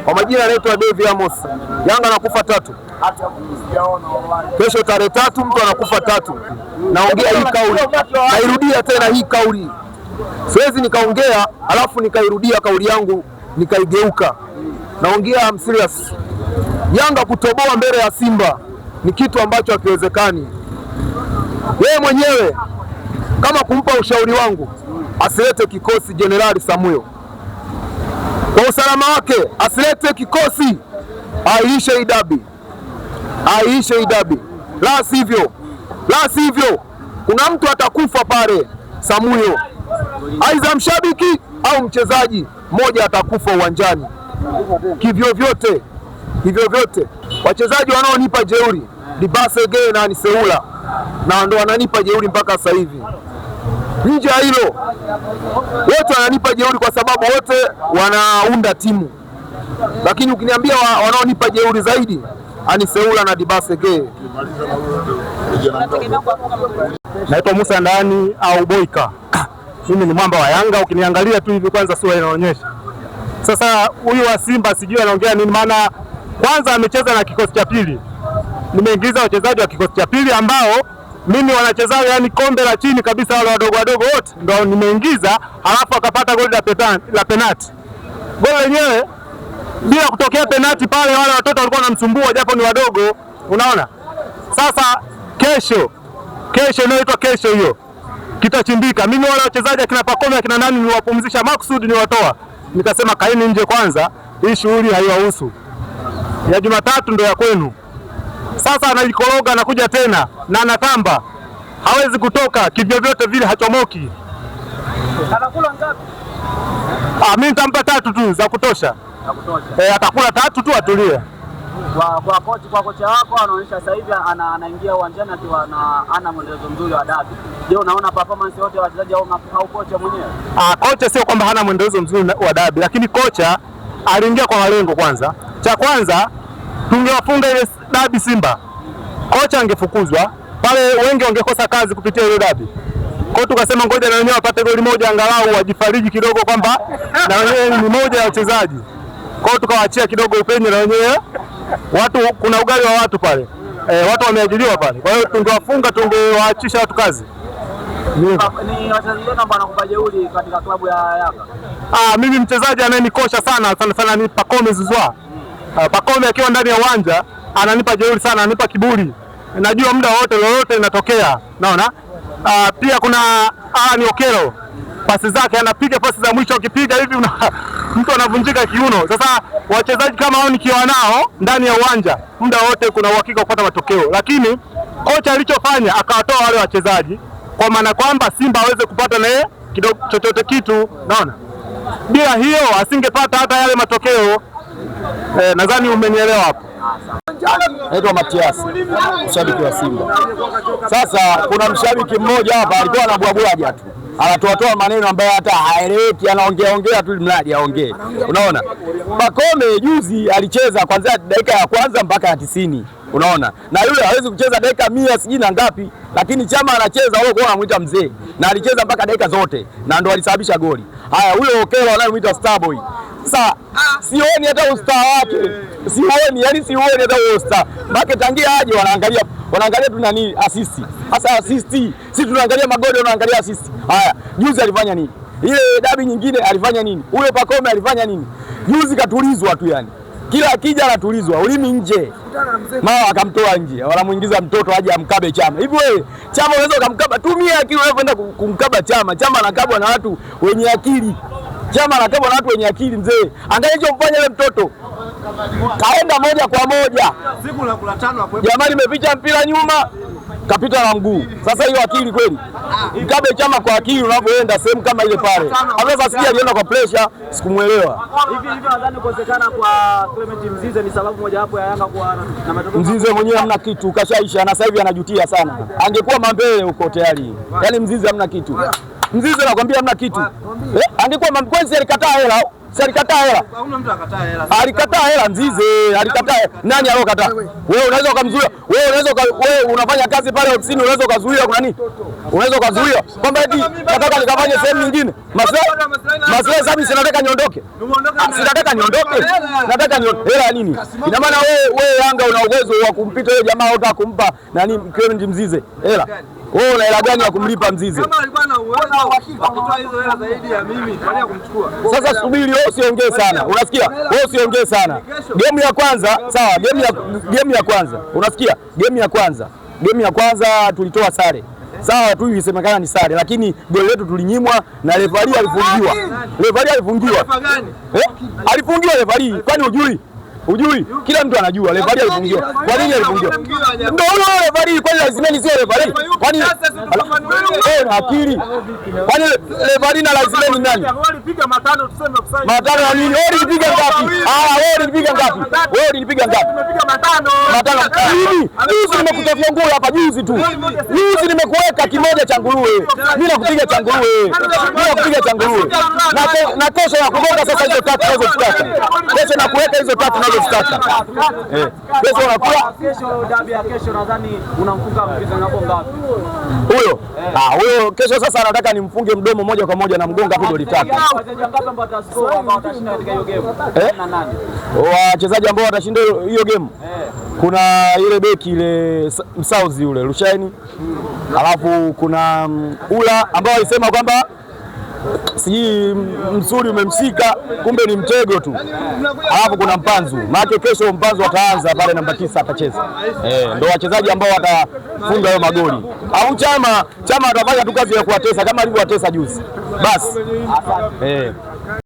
Kwa majina anaitwa David Amos. Yanga anakufa 3. Kesho tarehe 3 mtu anakufa 3. Naongea hii kauli. Nairudia tena hii kauli. Siwezi nikaongea alafu nikairudia kauli yangu nikaigeuka. Naongea I'm serious. Yanga kutoboa mbele ya Simba ni kitu ambacho hakiwezekani. Yeye mwenyewe kama kumpa ushauri wangu asilete kikosi Jenerali Samuyo. Kwa usalama wake asilete kikosi, aiishe hii dabi. Aiishe hii dabi. La sivyo kuna mtu atakufa pale Samuyo. Aidha mshabiki au mchezaji mmoja atakufa uwanjani. Hivyo vyote wachezaji wanaonipa jeuri Dibasege na Aniseula na ndo wananipa jeuri mpaka sasa hivi. Nje ya hilo wote wananipa jeuri kwa sababu wote wanaunda timu, lakini ukiniambia wanaonipa jeuri zaidi Aniseula na Dibasege. Naitwa Musa Ndani au Boyka. Mimi ni mwamba wa Yanga, ukiniangalia tu hivi kwanza sura inaonyesha. Sasa huyu wa Simba sijui anaongea nini, maana kwanza amecheza na kikosi cha pili. Nimeingiza wachezaji wa kikosi cha pili ambao mimi wanacheza yani kombe la chini kabisa, wale wadogo wote ndio nimeingiza, alafu akapata goli la penalti. Goli lenyewe bila kutokea penalti pale, wale watoto walikuwa wanamsumbua japo ni wadogo, unaona. Sasa kesho inaitwa kesho hiyo kitachimbika. Mimi wale wachezaji akina Pakome akina nani niwapumzisha makusudi niwatoa. Nikasema kaeni nje kwanza, hii shughuli haiwahusu. Ya Jumatatu ndio ya kwenu. Sasa analikoroga anakuja tena na anatamba. Hawezi kutoka kivyo vyote vile, hachomoki. Atakula ngapi? Mimi nitampa 3 tu za kutosha. Atakula 3 tu atulie. Kwa kocha wako anaonyesha sasa hivi anaingia uwanjani akiwa ana mwendelezo mzuri wa dabi. Je, unaona performance yote ya wachezaji au kocha mwenyewe? Kocha sio kwamba hana mwendelezo mzuri wa dabi, lakini kocha aliingia kwa malengo kwanza. Cha kwanza tungewafunga ile dabi Simba, kocha angefukuzwa pale, wengi wangekosa kazi kupitia ile dabi. Kwa hiyo tukasema ngoja na wenyewe wapate goli moja angalau wajifariji kidogo kwamba na wenyewe ni moja ya wachezaji. Kwa hiyo tukawaachia kidogo upenyo na wenyewe. Watu kuna ugali wa watu pale. Watu wameajiriwa pale. Kwa hiyo tungewafunga, tungewaachisha watu kazi. Ni wachezaji gani ambao wanakupa jeuri katika klabu ya Yanga? Mimi mchezaji anayenikosha sana ni Pakome Zouzoua. Pakome akiwa ndani ya uwanja ananipa jeuri sana, ananipa kiburi. Najua muda wote lolote linatokea. Naona? Pia kuna ni Okelo. Pasi zake anapiga pasi za mwisho, akipiga hivi mtu anavunjika kiuno. Sasa wachezaji kama hao nikiwa nao ndani ya uwanja muda wote kuna uhakika kupata matokeo, lakini kocha alichofanya akawatoa wale wachezaji kwa maana kwamba Simba aweze kupata naye kidogo chochote kitu, naona. Bila hiyo asingepata hata yale matokeo. Nadhani umenielewa hapo. Naitwa Matias, mshabiki wa Simba. Sasa kuna mshabiki mmoja hapa alikuwa anabwabwaja tu, anatoa maneno ambayo hata haeleweki, anaongea tu mradi aongee. Unaona? Pakome juzi alicheza kuanzia dakika ya kwanza mpaka ya 90. Unaona? Na yule hawezi kucheza dakika 100 sijui na ngapi, lakini Chama anacheza wao kwa anamuita mzee. Na alicheza mpaka dakika zote na ndo alisababisha goli. Haya, ule Okelo anayemuita Starboy. Sasa sioni hata usta wake. Sioni hata usta. Mpaka tangia aje wanaangalia tu nani assist. Sasa assist, sisi tunaangalia magoli, wanaangalia assist. Haya, juzi alifanya nini? Ile dabi nyingine alifanya nini? Ule Pakome alifanya nini? Juzi katulizwa tu yani. Kila akija anatulizwa, ulimi nje. Mama akamtoa nje, wanamuingiza mtoto aje amkabe Chama. Hivi wewe, Chama unaweza kumkaba? Tumia akili unapoenda kumkaba Chama. Chama anakabwa na watu wenye akili. Chama anakabwa na watu wenye akili mzee. Angalia hicho mfanya yule mtoto. Kaenda moja kwa moja. Siku la 5 hapo. Jamani, imepicha mpira nyuma, kapita na mguu. Sasa hiyo akili kweli? Mkabe Chama kwa akili unapoenda sehemu kama ile pale. Sasa sija alienda kwa pressure, sikumuelewa. Hivi nadhani kukosekana kwa Clement Mzize ni sababu moja hapo ya Yanga kuwa na matokeo. Mzize mwenyewe hamna kitu, kashaisha na sasa hivi anajutia sana. Angekuwa Mambele huko tayari. Yaani Mzize hamna kitu. Mzize nakwambia hamna kitu. Angekuwa Mambele alikataa hela. Alikataa hela. Hakuna mtu akataa hela. Alikataa hela Mzize, alikataa. Nani alokataa? Wewe unaweza kumzuia. Wewe unaweza wewe unafanya kazi pale ofisini, unaweza kuzuia kuna nini? Unaweza kuzuia kwamba eti nataka nikafanye sehemu nyingine. Maslahi sababu sinataka niondoke. Sinataka niondoke. Nataka hela nini? Ina maana wewe Yanga una uwezo wa kumpita yule jamaa au kumpa nani Clement Mzize hela. Wewe una hela gani ya kumlipa Mzize? Kama alikuwa na uwezo wa kutoa hizo hela zaidi ya mimi, kwa kumchukua. Sasa subiri, wewe usiongee sana. Unasikia? Wewe usiongee sana. Game ya kwanza, sawa, game ya kwanza. Unasikia? Game ya kwanza tulitoa sare. Sawa tu isemekana ni sare, lakini goli letu tulinyimwa na refari alifungiwa. Alifungiwa refari. Kwani hujui? Kila mtu anajua refari alifungiwa. Kwa nini alifungiwa? Ndio huyo refari, kwani lazima sio refari? Kwani na akili? Kwani refari na lazima ni nani? Walipiga matano tuseme offside. Matano na nini? Wewe ulipiga ngapi? Wewe ulipiga ngapi? Tumepiga matano. Nini? Juzi nimekutafia nguo hapa juzi tu. Juzi nimekuweka kimoja cha nguruwe. Mimi nakupiga cha nguruwe. Na kesho nakugonga sasa hizo tatu unazozitaka. Kesho nakuweka hizo tatu unazozitaka. Kesho unakuwa dabi ya kesho nadhani unamfunga mpinzani wako ngapi? Huyo kesho sasa anataka nimfunge mdomo moja kwa moja na mgonga hapo goli tatu. Wachezaji ngapi ambao watashinda katika hiyo game? Na nani? Wachezaji ambao watashinda hiyo game. Kuna ile beki ile Msauzi yule Rushaini. Alafu kuna Ula ambao alisema kwamba sijui msuri umemshika kumbe ni mtego tu. Alafu kuna Mpanzu. Maana kesho Mpanzu ataanza pale namba 9 atacheza. Ndio wachezaji ambao watafunga hayo magoli. Au Chama atafanya tu kazi ya kuwatesa kama alivyowatesa juzi. Basi.